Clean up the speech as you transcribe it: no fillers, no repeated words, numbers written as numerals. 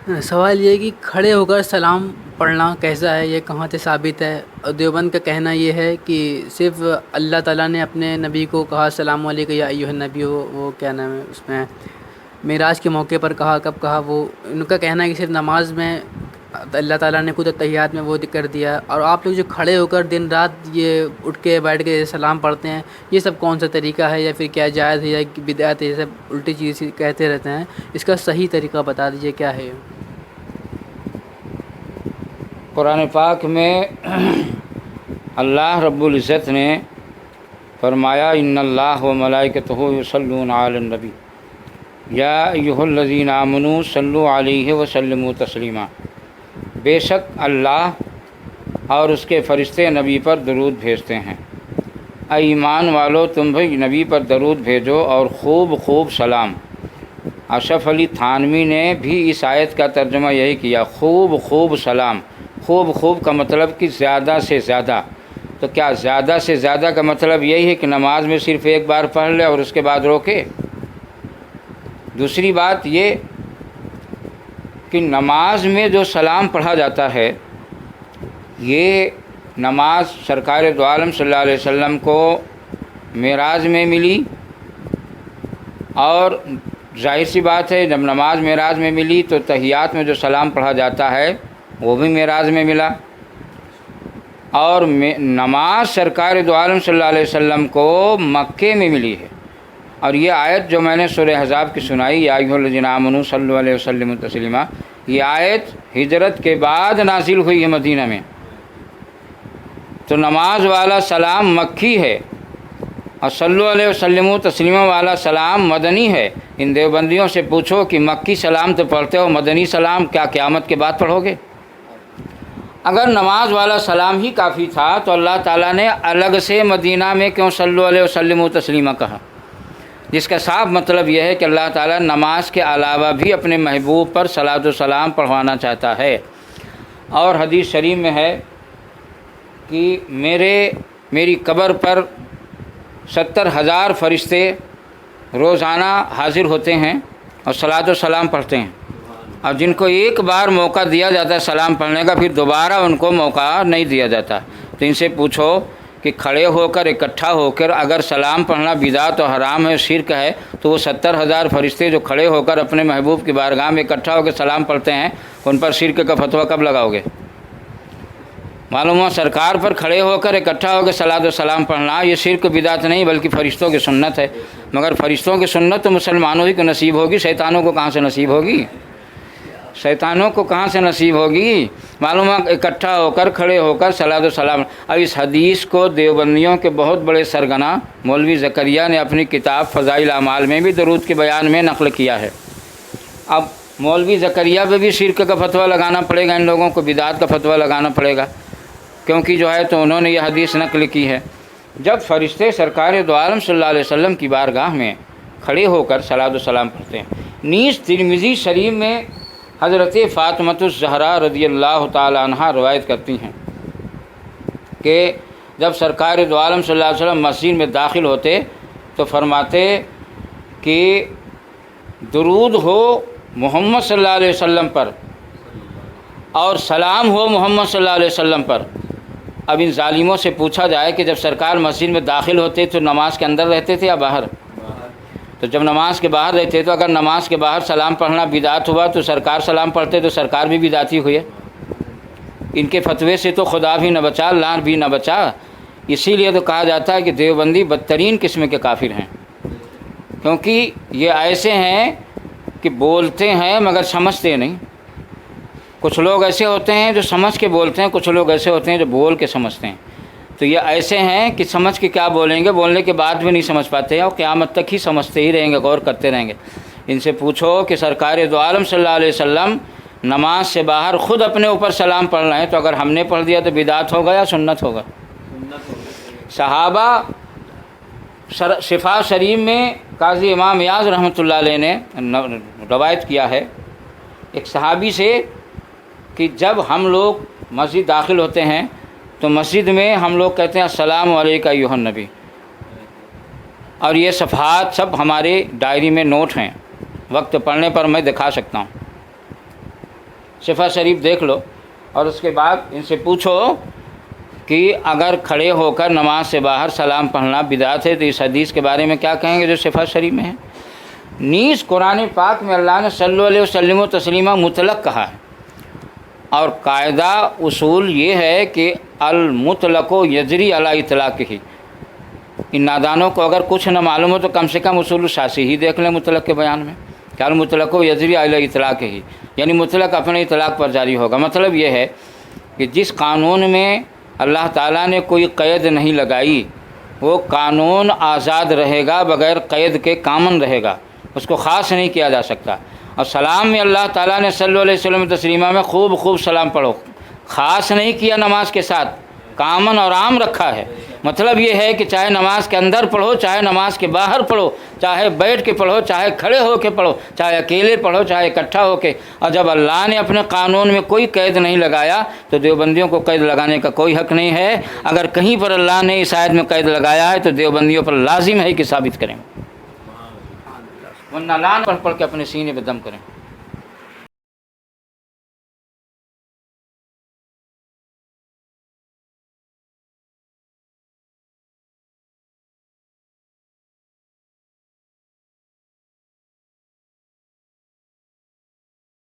سوال یہ ہے کہ کھڑے ہو کر سلام پڑھنا کیسا ہے، یہ کہاں سے ثابت ہے؟ اور دیوبند کا کہنا یہ ہے کہ صرف اللہ تعالیٰ نے اپنے نبی کو کہا السلام علیکم یا ایھا النبی، وہ کیا نام ہے اس میں معراج کے موقع پر کہا، کب کہا؟ وہ ان کا کہنا ہے کہ صرف نماز میں اللہ تعالیٰ نے خود التحیات میں وہ کر دیا۔ اور آپ لوگ جو کھڑے ہو کر دن رات یہ اٹھ کے بیٹھ کے سلام پڑھتے ہیں، یہ سب کون سا طریقہ ہے، یا پھر کیا جائز ہے یا بدعت ہے؟ یہ سب الٹی چیز کہتے رہتے ہیں، اس کا صحیح طریقہ بتا دیجیے کیا ہے؟ قرآن پاک میں اللہ رب العزت نے فرمایا ان اللہ و ملائکتہ یصلون علی النبی یا ایھا الذین آمنوا صلوا علیہ وسلموا تسلیما۔ بے شک اللہ اور اس کے فرشتے نبی پر درود بھیجتے ہیں، اے ایمان والو تم بھی نبی پر درود بھیجو اور خوب خوب سلام۔ اشرف علی تھانوی نے بھی اس آیت کا ترجمہ یہی کیا، خوب خوب سلام۔ خوب خوب کا مطلب کہ زیادہ سے زیادہ۔ تو کیا زیادہ سے زیادہ کا مطلب یہی ہے کہ نماز میں صرف ایک بار پڑھ لے اور اس کے بعد روکے؟ دوسری بات یہ کہ نماز میں جو سلام پڑھا جاتا ہے، یہ نماز سرکار دو عالم صلی اللہ علیہ وسلم کو معراج میں ملی، اور ظاہر سی بات ہے جب نماز معراج میں ملی تو تحیات میں جو سلام پڑھا جاتا ہے وہ بھی معراج میں ملا، اور نماز سرکار دو عالم صلی اللہ علیہ وسلم کو مکے میں ملی ہے۔ اور یہ آیت جو میں نے سورہ احزاب کی سنائی، یا ایھا الذین آمنوا صلوا علیہ وسلم تسلیما، یہ آیت ہجرت کے بعد نازل ہوئی ہے مدینہ میں۔ تو نماز والا سلام مکی ہے اور صلو علیہ وسلم تسلیما والا سلام مدنی ہے۔ ان دیوبندیوں سے پوچھو کہ مکی سلام تو پڑھتے ہو، مدنی سلام کیا قیامت کے بعد پڑھو گے؟ اگر نماز والا سلام ہی کافی تھا تو اللہ تعالیٰ نے الگ سے مدینہ میں کیوں صلو علیہ وسلم تسلیما کہا؟ جس کا صاف مطلب یہ ہے کہ اللہ تعالیٰ نماز کے علاوہ بھی اپنے محبوب پر صلاۃ و سلام پڑھوانا چاہتا ہے۔ اور حدیث شریف میں ہے کہ میری قبر پر 70,000 فرشتے روزانہ حاضر ہوتے ہیں اور صلاۃ و سلام پڑھتے ہیں، اور جن کو ایک بار موقع دیا جاتا ہے سلام پڑھنے کا، پھر دوبارہ ان کو موقع نہیں دیا جاتا۔ تو ان سے پوچھو کہ کھڑے ہو کر اکٹھا ہو کر اگر سلام پڑھنا بدعت و حرام ہے، شرک ہے، تو وہ 70,000 فرشتے جو کھڑے ہو کر اپنے محبوب کی بارگاہ میں اکٹھا ہو کر سلام پڑھتے ہیں، ان پر شرک کا فتویٰ کب لگاؤ گے؟ معلوم ہوا سرکار پر کھڑے ہو کر اکٹھا ہو کے صلاۃ و سلام پڑھنا یہ شرک بدعت نہیں بلکہ فرشتوں کی سنت ہے۔ مگر فرشتوں کی سنت تو مسلمانوں ہی کو نصیب ہوگی، شیطانوں کو کہاں سے نصیب ہوگی؟ شیطانوں کو کہاں سے نصیب ہوگی؟ معلوم ہے اکٹھا ہو کر کھڑے ہو کر صلاۃ و سلام۔ اب اس حدیث کو دیوبندیوں کے بہت بڑے سرگنا مولوی زکریا نے اپنی کتاب فضائل اعمال میں بھی درود کے بیان میں نقل کیا ہے۔ اب مولوی زکریا پہ بھی شرک کا فتویٰ لگانا پڑے گا، ان لوگوں کو بدعت کا فتویٰ لگانا پڑے گا، کیونکہ جو ہے تو انہوں نے یہ حدیث نقل کی ہے۔ جب فرشتے سرکار دو عالم صلی اللہ علیہ وسلم کی بارگاہ میں کھڑے ہو کر صلاۃ و سلام پڑھتے ہیں۔ نیز ترمذی شریف میں حضرت فاطمۃ الزہرا رضی اللہ تعالی عنہا روایت کرتی ہیں کہ جب سرکار دو عالم صلی اللہ علیہ وسلم مسجد میں داخل ہوتے تو فرماتے کہ درود ہو محمد صلی اللہ علیہ وسلم پر اور سلام ہو محمد صلی اللہ علیہ وسلم پر۔ اب ان ظالموں سے پوچھا جائے کہ جب سرکار مسجد میں داخل ہوتے تو نماز کے اندر رہتے تھے یا باہر؟ تو جب نماز کے باہر رہتے تو اگر نماز کے باہر سلام پڑھنا بدعت ہوا تو سرکار سلام پڑھتے تو سرکار بھی بدعتی ہوئے۔ ان کے فتوے سے تو خدا بھی نہ بچا، لعن بھی نہ بچا۔ اسی لیے تو کہا جاتا ہے کہ دیوبندی بدترین قسم کے کافر ہیں، کیونکہ یہ ایسے ہیں کہ بولتے ہیں مگر سمجھتے نہیں۔ کچھ لوگ ایسے ہوتے ہیں جو سمجھ کے بولتے ہیں، کچھ لوگ ایسے ہوتے ہیں جو بول کے سمجھتے ہیں۔ تو یہ ایسے ہیں کہ سمجھ کے کیا بولیں گے، بولنے کے بعد بھی نہیں سمجھ پاتے اور قیامت تک ہی سمجھتے ہی رہیں گے، غور کرتے رہیں گے۔ ان سے پوچھو کہ سرکار دو عالم صلی اللہ علیہ وسلم نماز سے باہر خود اپنے اوپر سلام پڑھ رہے ہیں، تو اگر ہم نے پڑھ دیا تو بدعت ہوگا یا سنت ہوگا؟ صحابہ شفا شریف میں قاضی امام ایاز رحمۃ اللہ علیہ نے روایت کیا ہے ایک صحابی سے کہ جب ہم لوگ مسجد داخل ہوتے ہیں تو مسجد میں ہم لوگ کہتے ہیں السلام علیکم ایھا النبی، اور یہ صفحات سب ہمارے ڈائری میں نوٹ ہیں، وقت پڑھنے پر میں دکھا سکتا ہوں۔ صفحہ شریف دیکھ لو اور اس کے بعد ان سے پوچھو کہ اگر کھڑے ہو کر نماز سے باہر سلام پڑھنا بدعت ہے تو اس حدیث کے بارے میں کیا کہیں گے جو صفحہ شریف میں ہے؟ نیز قرآن پاک میں اللہ نے صلی اللہ علیہ وسلم و تسلیمہ مطلق کہا ہے، اور قاعدہ اصول یہ ہے کہ المطلق و یجری علی اطلاق ہی۔ ان نادانوں کو اگر کچھ نہ معلوم ہو تو کم سے کم اصول شاسی ہی دیکھ لیں مطلق کے بیان میں کہ المطلق و یجری علی اطلاق ہی، یعنی مطلق اپنے اطلاق پر جاری ہوگا۔ مطلب یہ ہے کہ جس قانون میں اللہ تعالیٰ نے کوئی قید نہیں لگائی وہ قانون آزاد رہے گا، بغیر قید کے کامن رہے گا، اس کو خاص نہیں کیا جا سکتا۔ اور سلام میں اللہ تعالیٰ نے صلی اللہ علیہ وسلم تسلیمہ میں خوب سلام پڑھو، خاص نہیں کیا، نماز کے ساتھ کامن اور عام رکھا ہے۔ مطلب یہ ہے کہ چاہے نماز کے اندر پڑھو، چاہے نماز کے باہر پڑھو، چاہے بیٹھ کے پڑھو، چاہے کھڑے ہو کے پڑھو، چاہے اکیلے پڑھو، چاہے اکٹھا ہو کے۔ اور جب اللہ نے اپنے قانون میں کوئی قید نہیں لگایا تو دیوبندیوں کو قید لگانے کا کوئی حق نہیں ہے۔ اگر کہیں پر اللہ نے اس آیت میں قید لگایا ہے تو دیوبندیوں پر لازم ہے کہ ثابت کریں، ورنہ لعن پڑھ کے اپنے سینے پہ دم کریں۔